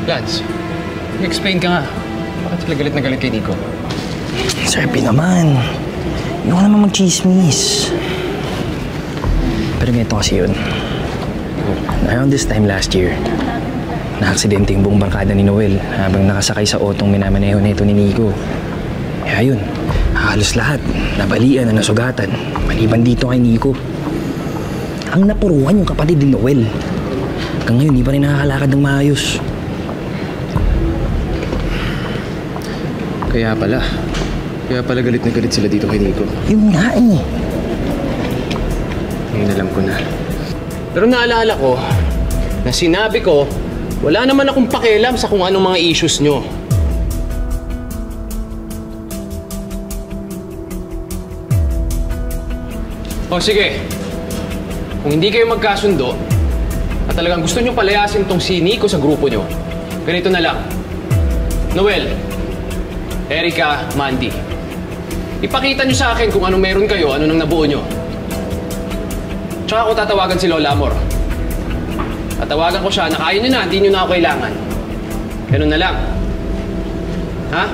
Lance, explain ka nga. Bakit sila galit na galit kay Nico? Sir P naman. Hindi ko naman mag-chismis. Pero ganito kasi yun. Around this time last year, na-aksidente yung buong barkada ni Noel habang nakasakay sa otong minamaneho na ito ni Nico. Kaya yun, halos lahat, nabalian na nasugatan, maliban dito kay Nico. Ang napuruan yung kapatid ni Noel. Hanggang ngayon, hindi pa rin nakakalakad ng maayos. Kaya pala galit na galit sila dito kay Nico. Yun nga eh. Ngayon alam ko na. Pero naalala ko na sinabi ko, wala naman akong pakialam sa kung anong mga issues nyo. O sige, kung hindi kayo magkasundo at talagang gusto nyo palayasin tong si Nico sa grupo nyo, ganito na lang. Noel, Erica, Mandy, ipakita nyo sa akin kung anong meron kayo, ano nang nabuo nyo. Tsaka ako tatawagan si Lola Amor. Tatawagan ko siya na kaya nyo na, hindi nyo na ako kailangan. Ganun na lang. Ha?